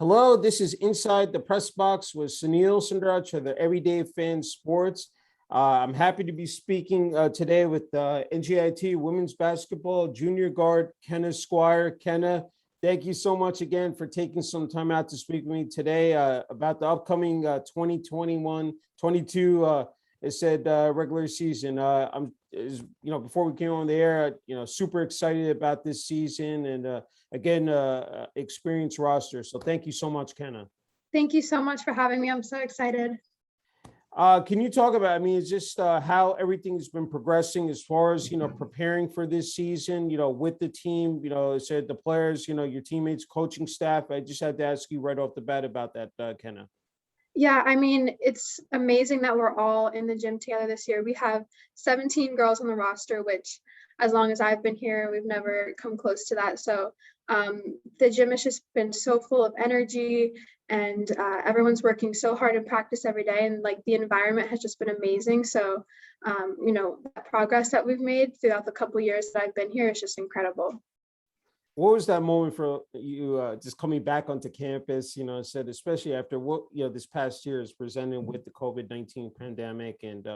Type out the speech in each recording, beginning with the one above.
Hello, this is Inside the Press Box with Sunil Sunder Raj of the Everyday Fan Sports. I'm happy to be speaking today with NJIT women's basketball junior guard Kenna Squier. Kenna, thank you so much again for taking some time out to speak with me today about the upcoming 2021-22 regular season. Before we came on the air, super excited about this season and experienced roster. So thank you so much, Kenna. Thank you so much for having me. I'm so excited. Can you talk about, how everything's been progressing as far as, preparing for this season, with the team, said the players, your teammates, coaching staff. I just had to ask you right off the bat about that, Kenna. Yeah, it's amazing that we're all in the gym together this year. We have 17 girls on the roster, which as long as I've been here, we've never come close to that. So the gym has just been so full of energy, and everyone's working so hard in practice every day, and the environment has just been amazing. So the progress that we've made throughout the couple of years that I've been here is just incredible. What was that moment for you just coming back onto campus, said, especially after what, this past year is presented with the COVID-19 pandemic and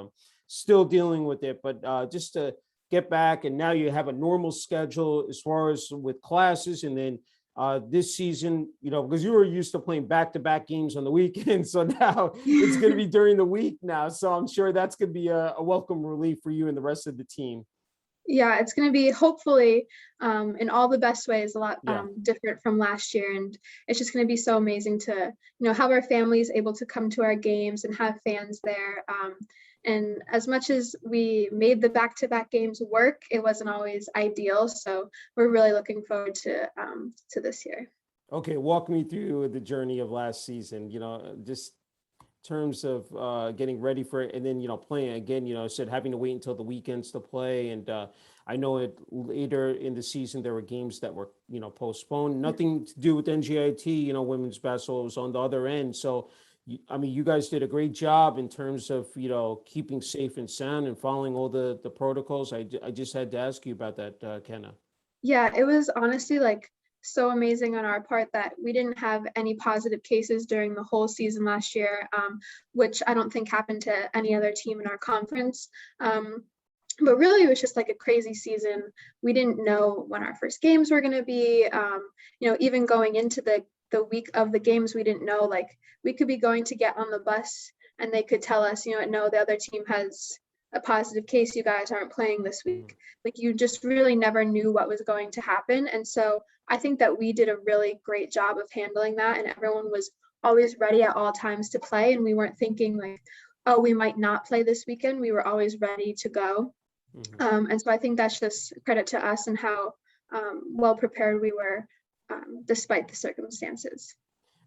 still dealing with it, but just to get back, and now you have a normal schedule as far as with classes, and then this season, because you were used to playing back-to-back games on the weekend, so now it's going to be during the week now, so I'm sure that's going to be a welcome relief for you and the rest of the team. Yeah, it's going to be hopefully in all the best ways, a lot different from last year. And it's just going to be so amazing to, have our families able to come to our games and have fans there. And as much as we made the back-to-back games work, it wasn't always ideal. So we're really looking forward to this year. Okay, walk me through the journey of last season, just terms of getting ready for it, and then playing again, said having to wait until the weekends to play, and I know it later in the season there were games that were postponed, nothing to do with NJIT, women's basketball was on the other end. So you guys did a great job in terms of keeping safe and sound and following all the protocols. I just had to ask you about that, Kenna. Yeah, it was honestly so amazing on our part that we didn't have any positive cases during the whole season last year, which I don't think happened to any other team in our conference. But really, it was just a crazy season. We didn't know when our first games were going to be. Even going into the week of the games, we didn't know, we could be going to get on the bus and they could tell us, no, the other team has a positive case, you guys aren't playing this week. You just really never knew what was going to happen. And so I think that we did a really great job of handling that, and everyone was always ready at all times to play. And we weren't thinking oh, we might not play this weekend. We were always ready to go. And so I think that's just credit to us and how well prepared we were despite the circumstances.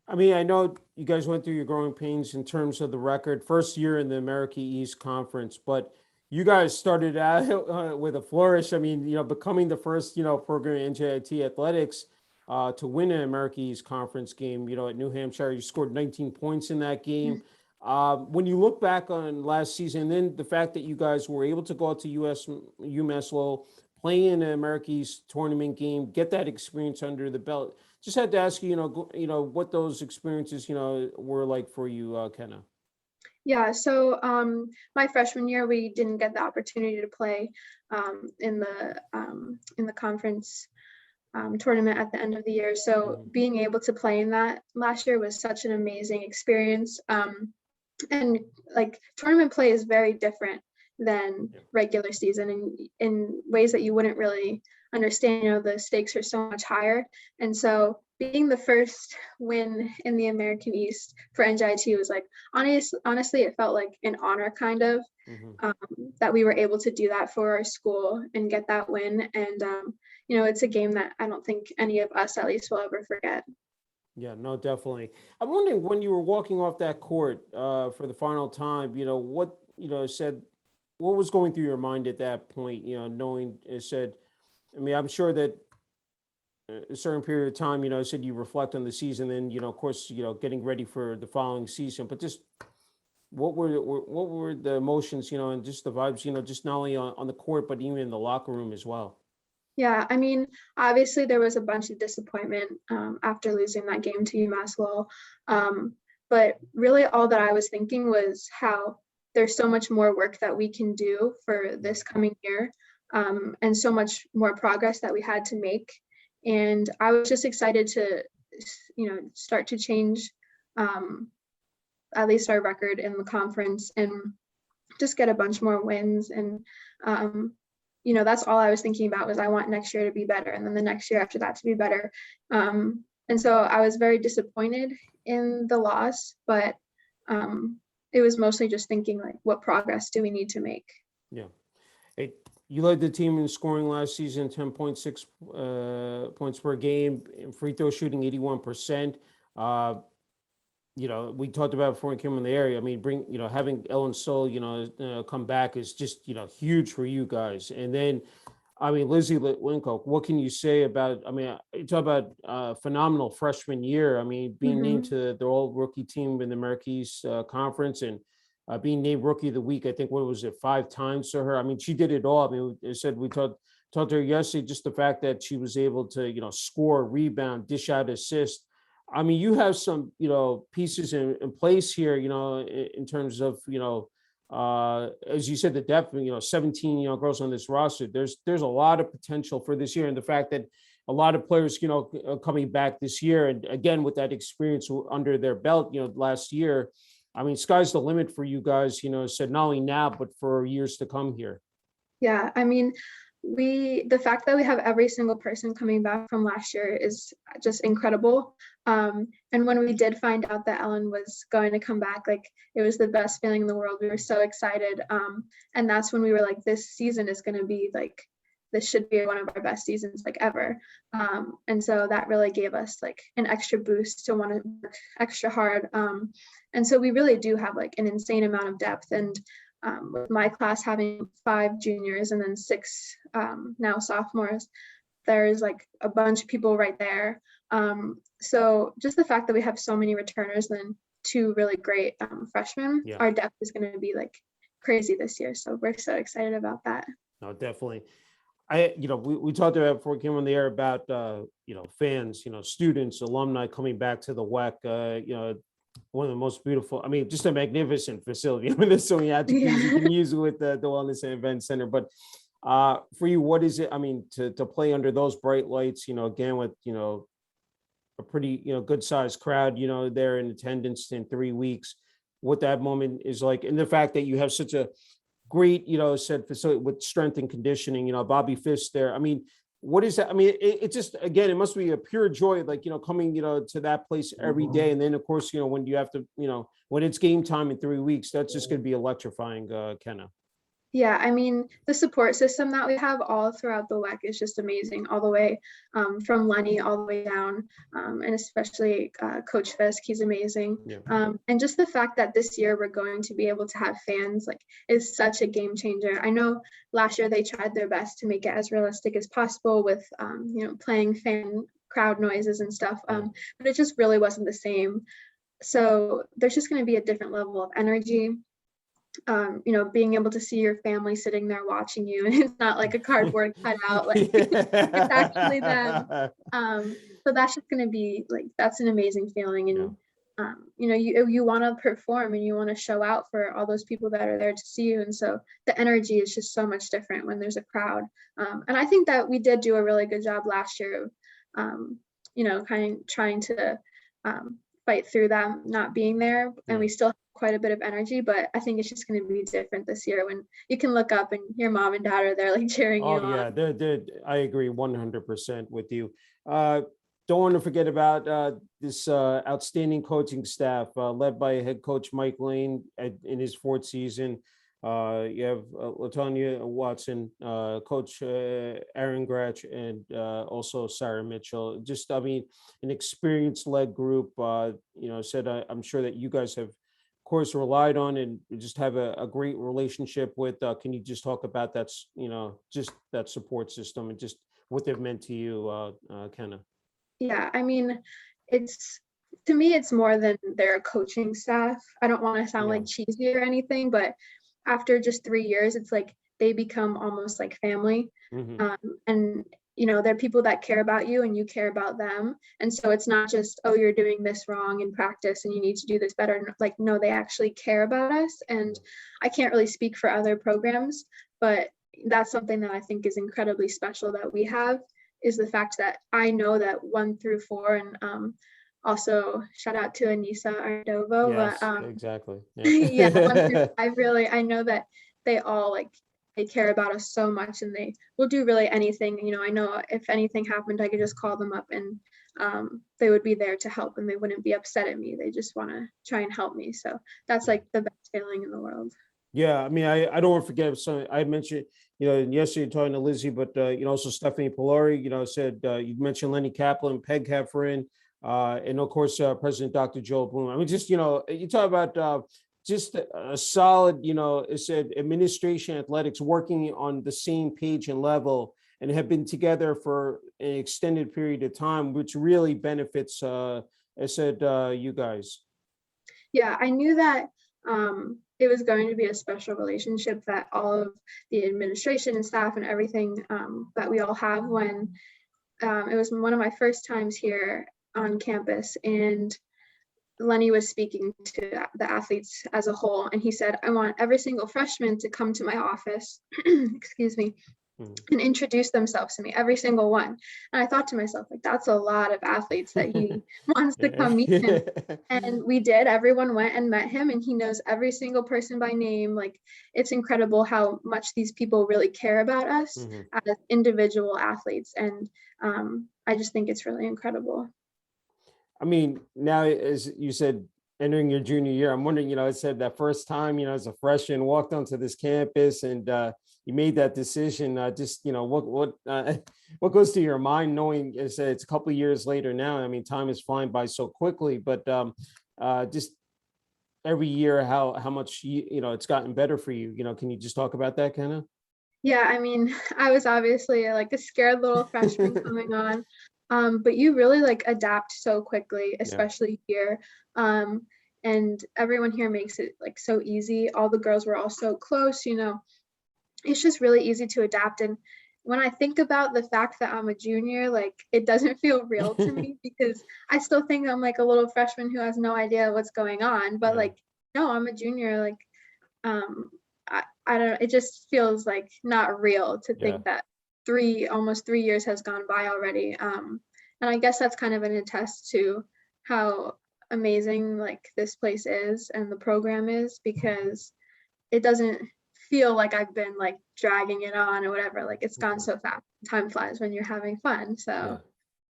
I know you guys went through your growing pains in terms of the record, first year in the America East Conference, but you guys started out with a flourish. Becoming the first, program in NJIT athletics to win an America East Conference game, at New Hampshire. You scored 19 points in that game. When you look back on last season, and then the fact that you guys were able to go out to UMass Lowell, play in an America East tournament game, get that experience under the belt. Just had to ask you, what those experiences, were like for you, Kenna. Yeah, so my freshman year, we didn't get the opportunity to play in the conference tournament at the end of the year. So being able to play in that last year was such an amazing experience. And tournament play is very different than regular season, and in ways that you wouldn't really understand. The stakes are so much higher, and so being the first win in the American East for NJIT was honestly it felt like an honor, kind of, that we were able to do that for our school and get that win. And it's a game that I don't think any of us, at least, will ever forget. Yeah, no, definitely. I'm wondering, when you were walking off that court for the final time, what was going through your mind at that point, knowing it said, I'm sure that a certain period of time, said you reflect on the season, then, of course, getting ready for the following season, but just what were the emotions, and just the vibes, just not only on the court, but even in the locker room as well? Yeah, I mean, obviously there was a bunch of disappointment after losing that game to UMass Lowell. But really all that I was thinking was how there's so much more work that we can do for this coming year, and so much more progress that we had to make. And I was just excited to, start to change at least our record in the conference and just get a bunch more wins. And that's all I was thinking about was I want next year to be better, and then the next year after that to be better. And so I was very disappointed in the loss, but it was mostly just thinking like, what progress do we need to make? Yeah. Hey, you led the team in scoring last season, 10.6 points per game, and free throw shooting 81%. We talked about before we came in the area. I mean, having Ellen Stoll, come back is just, huge for you guys. And then, I mean, Lizzie Litwinko, what can you say about, I mean, you talk about phenomenal freshman year. I mean, being named to the all rookie team in the America East Conference, and being named rookie of the week, I think, what was it, 5 times to her? I mean, she did it all. I mean, I said, we talked to her yesterday, just the fact that she was able to, score, rebound, dish out, assist. I mean, you have some, pieces in place here, in terms of, as you said, the depth, 17, girls on this roster. There's a lot of potential for this year. And the fact that a lot of players, are coming back this year, and again, with that experience under their belt, last year, I mean, sky's the limit for you guys, said not only now, but for years to come here. Yeah, I mean, the fact that we have every single person coming back from last year is just incredible. And when we did find out that Ellen was going to come back, like, it was the best feeling in the world. We were so excited. And that's when we were like, this season is going to be like, this should be one of our best seasons like ever. And so that really gave us like an extra boost to want to work extra hard. And so we really do have like an insane amount of depth. And with my class having 5 juniors and then 6 now sophomores, there's like a bunch of people right there. So just the fact that we have so many returners and 2 really great freshmen, our depth is going to be like crazy this year. So we're so excited about that. No, definitely. We talked about before we came on the air about, fans, students, alumni coming back to the WEC, one of the most beautiful, I mean, just a magnificent facility. I mean, there's so many adjectives you can use with the Wellness and Event Center. But for you, what is it? I mean, to play under those bright lights, again, with, a pretty, good sized crowd, there in attendance in 3 weeks, what that moment is like, and the fact that you have such a great, said facility with strength and conditioning, Bobby Fisk there. I mean, what is that? I mean, it just, again, it must be a pure joy, like, coming, to that place every day. And then, of course, when you have to, when it's game time in 3 weeks, that's just going to be electrifying, Kenna. Yeah, I mean, the support system that we have all throughout the WEC is just amazing, all the way from Lenny all the way down, and especially Coach Fisk, he's amazing. And just the fact that this year we're going to be able to have fans, like, is such a game changer. I know last year they tried their best to make it as realistic as possible with, playing fan crowd noises and stuff, but it just really wasn't the same. So there's just going to be a different level of energy. Being able to see your family sitting there watching you, and it's not like a cardboard cutout, like it's actually them. So that's just going to be like, that's an amazing feeling. And you want to perform and you want to show out for all those people that are there to see you, and so the energy is just so much different when there's a crowd. And I think that we did do a really good job last year of kind of trying to fight through them not being there, and we still have quite a bit of energy, but I think it's just going to be different this year when you can look up and your mom and dad are there like cheering you on. Oh yeah, they're, I agree 100% with you. Don't want to forget about this outstanding coaching staff led by head coach Mike Lane in his 4th season. You have Latonya Watson, Coach Aaron Gratch, and also Sarah Mitchell. Just, I mean, an experience-led group. Said I'm sure that you guys have, of course, relied on and just have a great relationship with. Can you just talk about that? Just that support system and just what they've meant to you, Kenna? Yeah, I mean, to me, it's more than their coaching staff. I don't want to sound like cheesy or anything, but after just 3 years, it's like they become almost like family. And they're people that care about you and you care about them. And so it's not just, oh, you're doing this wrong in practice and you need to do this better. Like, no, they actually care about us. And I can't really speak for other programs, but that's something that I think is incredibly special that we have, is the fact that I know that 1 through 4, and also shout out to Anissa Ardovo. Yes, But exactly. yeah, 1 through Yeah. 5, really, I know that they all they care about us so much, and they will do really anything. I know if anything happened, I could just call them up, and they would be there to help, and they wouldn't be upset at me. They just want to try and help me. So that's like the best feeling in the world. Yeah, I mean, I don't want to forget something I mentioned, yesterday talking to Lizzie, but also Stephanie Polari, said you mentioned Lenny Kaplan, Peg Heffernan, and of course President Dr. Joel Bloom. I mean, just you talk about just a solid, it said administration, athletics, working on the same page and level, and have been together for an extended period of time, which really benefits, I said, you guys. Yeah, I knew that it was going to be a special relationship, that all of the administration and staff and everything that we all have, when it was one of my first times here on campus, and Lenny was speaking to the athletes as a whole, and he said, I want every single freshman to come to my office, excuse me, and introduce themselves to me, every single one. And I thought to myself, like, that's a lot of athletes that he wants to come meet him. And we did. Everyone went and met him, and he knows every single person by name. Like, it's incredible how much these people really care about us as individual athletes. And I just think it's really incredible. I mean, now, as you said, entering your junior year, I'm wondering, I said that first time, as a freshman, walked onto this campus and you made that decision. Just, what goes through your mind, knowing, as I said, it's a couple of years later now. I mean, time is flying by so quickly, but just every year, how much it's gotten better for you. Can you just talk about that, Kenna? Yeah, I mean, I was obviously like a scared little freshman coming on. But you really adapt so quickly, especially here. And everyone here makes it so easy. All the girls were all so close, it's just really easy to adapt. And when I think about the fact that I'm a junior, it doesn't feel real to me, because I still think I'm a little freshman who has no idea what's going on. But no, I'm a junior. I don't, it just feels not real to think that almost 3 years has gone by already. And I guess that's kind of an attest to how amazing this place is and the program is, because it doesn't feel like I've been dragging it on or whatever. It's gone so fast. Time flies when you're having fun. So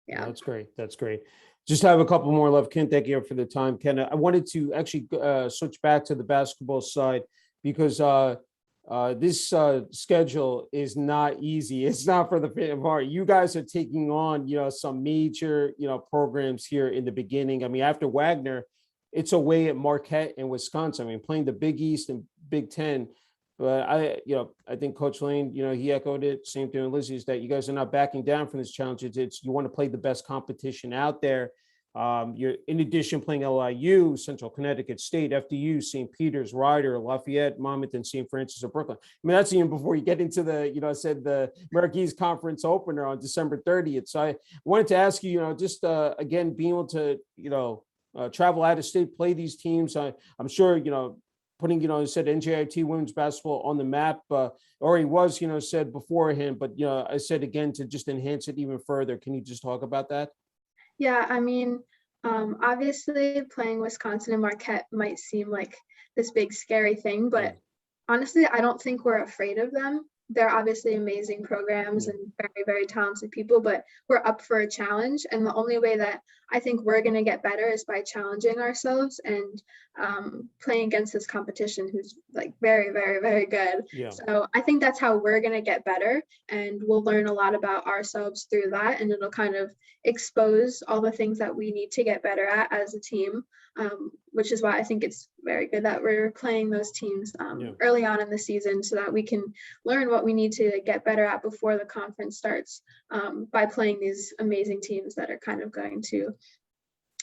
yeah. That's great. That's great. Just have a couple more left. Ken, thank you for the time. Ken, I wanted to actually switch back to the basketball side, because this schedule is not easy. It's not for the faint of heart. You guys are taking on, some major, programs here in the beginning. I mean, after Wagner, it's away at Marquette and Wisconsin. I mean, playing the Big East and Big Ten. But I think Coach Lane, he echoed it. Same thing with Lizzie, is that you guys are not backing down from this challenge. It's you want to play the best competition out there. You're, in addition, playing LIU, Central Connecticut State, FDU, St. Peter's, Rider, Lafayette, Monmouth, and St. Francis of Brooklyn. I mean, that's even before you get into the, I said the American East Conference opener on December 30th. So I wanted to ask you, just again, being able to, travel out of state, play these teams. I'm sure, putting, said NJIT women's basketball on the map already was, said beforehand, but, I said again, to just enhance it even further. Can you just talk about that? Yeah, I mean, obviously playing Wisconsin and Marquette might seem like this big scary thing, but honestly, I don't think we're afraid of them. They're obviously amazing programs and very, very talented people, but we're up for a challenge. And the only way that I think we're going to get better is by challenging ourselves and playing against this competition who's very, very, very good. So I think that's how we're going to get better. And we'll learn a lot about ourselves through that. And it'll kind of expose all the things that we need to get better at as a team, which is why I think it's very good that we're playing those teams early on in the season, so that we can learn what we need to get better at before the conference starts, by playing these amazing teams that are kind of going to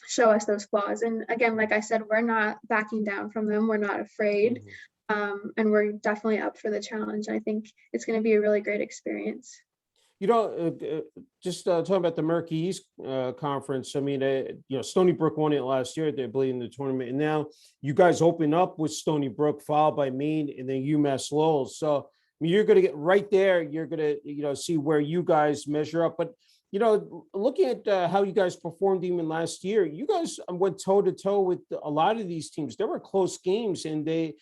show us those flaws. And again, like I said, we're not backing down from them. We're not afraid. And we're definitely up for the challenge. I think it's going to be a really great experience. Just talking about the Murky East Conference. I mean, Stony Brook won it last year, they believe, in the tournament, and now you guys open up with Stony Brook, followed by Maine, and then UMass Lowell. So, I mean, you're going to get right there. You're going to, see where you guys measure up. But, looking at how you guys performed even last year, you guys went toe to toe with a lot of these teams. There were close games, and they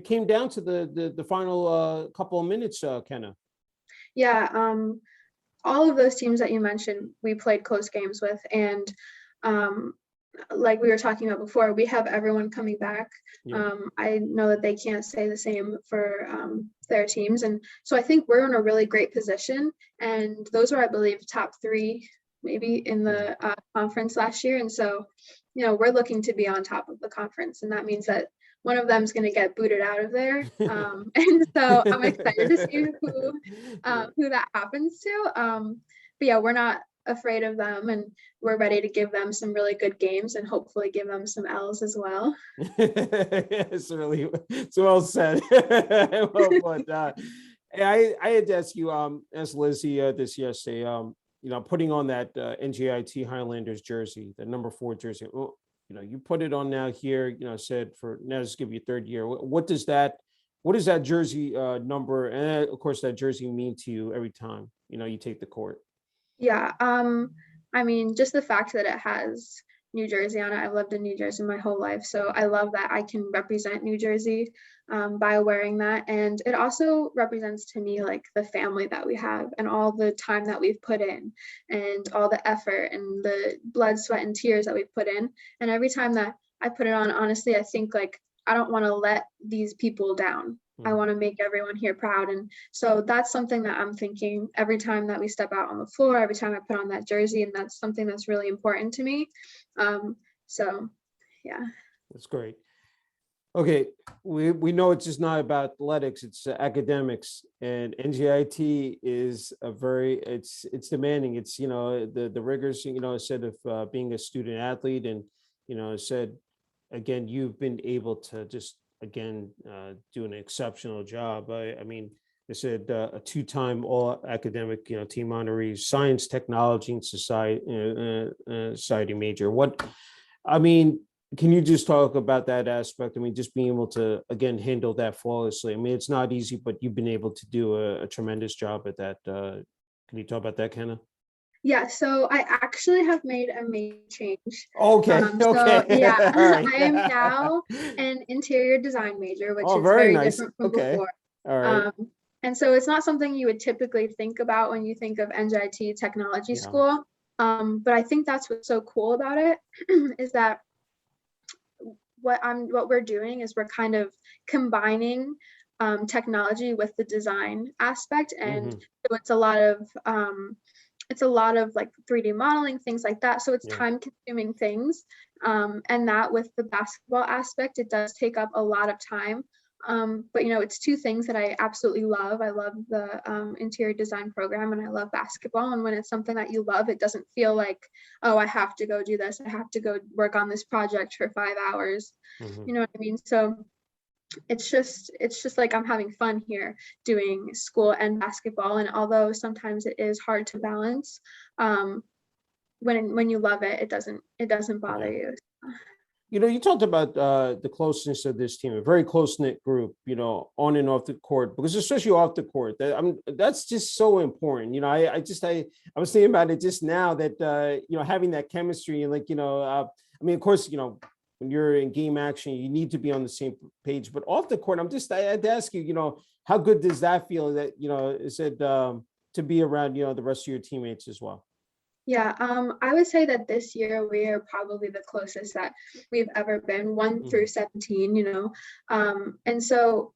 came down to the final couple of minutes, Kenna. Yeah, all of those teams that you mentioned, we played close games with, and like we were talking about before, we have everyone coming back. Yeah. I know that they can't say the same for their teams, and so I think we're in a really great position. And those are, I believe, top 3 maybe in the conference last year. And so, we're looking to be on top of the conference, and that means that one of them is going to get booted out of there. And so I'm excited to see who that happens to. But yeah, we're not afraid of them, and we're ready to give them some really good games and hopefully give them some L's as well. It's well said. Well, but I had to ask you, ask Lizzie this yesterday, putting on that NJIT Highlanders jersey, the number 4 jersey. You put it on now here, said for now, this give you 3rd year. What does that jersey number, and of course that jersey, mean to you every time, you take the court? Yeah. I mean, just the fact that it has New Jersey on it. I've lived in New Jersey my whole life, so I love that I can represent New Jersey by wearing that. And it also represents to me like the family that we have and all the time that we've put in and all the effort and the blood, sweat, and tears that we've put in. And every time that I put it on, honestly, I think like I don't want to let these people down. I want to make everyone here proud. And so that's something that I'm thinking every time that we step out on the floor, every time I put on that jersey, and that's something that's really important to me. So yeah. That's great. Okay, we know it's just not about athletics, it's academics, and NJIT is it's demanding. It's, the rigors, instead of being a student athlete, and, said, again, you've been able to just, again, do an exceptional job. I mean, they said a 2-time all academic, team honoree, science, technology, and society major. Can you just talk about that aspect? I mean, just being able to, again, handle that flawlessly. I mean, it's not easy, but you've been able to do a tremendous job at that. Can you talk about that, Kenna? Yeah, so I actually have made a major change. Okay. So yeah, Right. I am now an interior design major, which is very very nice. different from Okay. before. All right. And so it's not something you would typically think about when you think of NJIT Technology School. But I think that's what's so cool about it is that what we're doing is we're kind of combining technology with the design aspect, and so it's a lot of like 3D modeling, things like that. So it's time consuming things. And that with the basketball aspect, it does take up a lot of time. But it's 2 things that I absolutely love. I love the interior design program, and I love basketball. And when it's something that you love, it doesn't feel like, oh, I have to go do this. I have to go work on this project for 5 hours. You know what I mean? So it's just like I'm having fun here doing school and basketball. And although sometimes it is hard to balance, when you love it, it doesn't bother you. You talked about the closeness of this team, a very close-knit group, on and off the court, because especially off the court, that's just so important. I was thinking about it just now that, having that chemistry and I mean, of course, when you're in game action, you need to be on the same page, but off the court, I had to ask you, how good does that feel that, is it to be around, the rest of your teammates as well? Yeah, I would say that this year we are probably the closest that we've ever been, 1 through 17, and so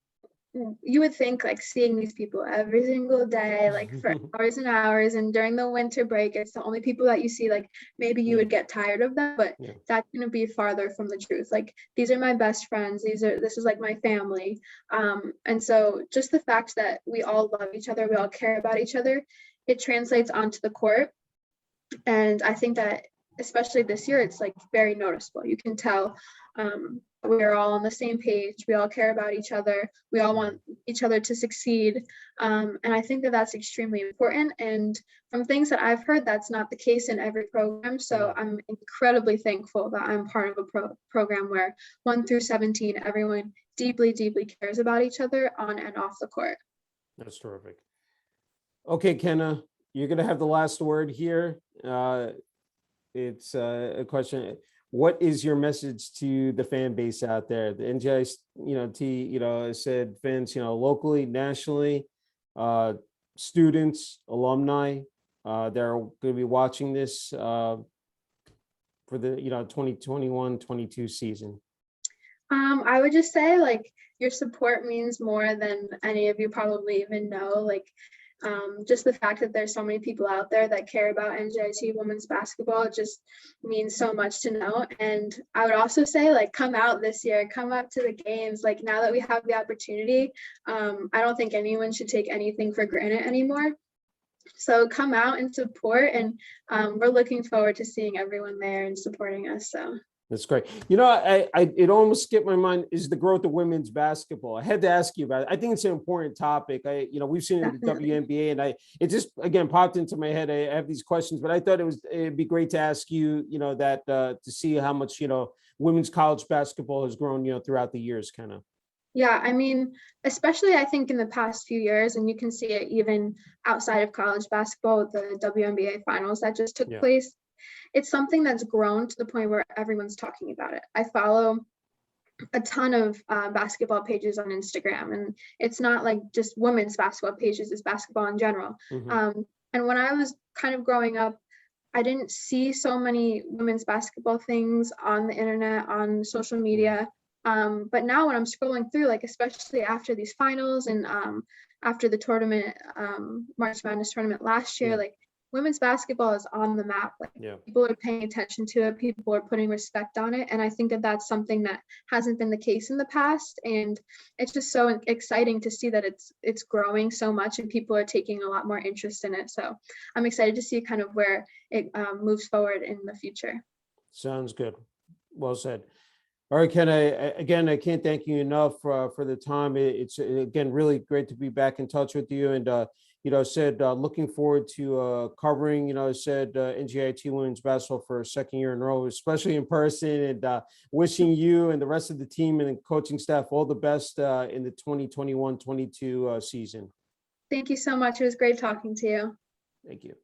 you would think like seeing these people every single day, like for hours and hours, and during the winter break, it's the only people that you see, like maybe you would get tired of them, but that's going to be farther from the truth. Like, these are my best friends. This is like my family. And so just the fact that we all love each other, we all care about each other, it translates onto the court. And I think that especially this year, it's like very noticeable. You can tell we're all on the same page. We all care about each other. We all want each other to succeed. And I think that that's extremely important. And from things that I've heard, that's not the case in every program. So I'm incredibly thankful that I'm part of a program where 1 through 17, everyone deeply, deeply cares about each other on and off the court. That's terrific. Okay, Kenna, you're going to have the last word here. It's a question. What is your message to the fan base out there? The NJIT, said fans, locally, nationally, students, alumni, they're going to be watching this for the 2021-22 season. I would just say, like, your support means more than any of you probably even know. Like, just the fact that there's so many people out there that care about NJIT women's basketball just means so much to know. And I would also say, like, come out this year, come up to the games. Like, now that we have the opportunity, I don't think anyone should take anything for granted anymore. So come out and support, and we're looking forward to seeing everyone there and supporting us. So. That's great. It almost skipped my mind is the growth of women's basketball. I had to ask you about it. I think it's an important topic. We've seen it in the WNBA, and it just again popped into my head. I have these questions, but I thought it'd be great to ask you, that to see how much women's college basketball has grown, throughout the years, kind of. Yeah, I mean, especially I think in the past few years, and you can see it even outside of college basketball with the WNBA finals that just took place. It's something that's grown to the point where everyone's talking about it. I follow a ton of basketball pages on Instagram, and it's not like just women's basketball pages, it's basketball in general. And when I was kind of growing up, I didn't see so many women's basketball things on the internet, on social media. But now when I'm scrolling through, like, especially after these finals and after the tournament, March Madness tournament last year, like, women's basketball is on the map. Like, people are paying attention to it. People are putting respect on it. And I think that that's something that hasn't been the case in the past. And it's just so exciting to see that it's growing so much and people are taking a lot more interest in it. So I'm excited to see kind of where it moves forward in the future. Sounds good. Well said. All right, Ken, I can't thank you enough for the time. It's, again, really great to be back in touch with you. And, looking forward to covering, NJIT women's basketball for a second year in a row, especially in person, and wishing you and the rest of the team and coaching staff all the best in the 2021-22 season. Thank you so much. It was great talking to you. Thank you.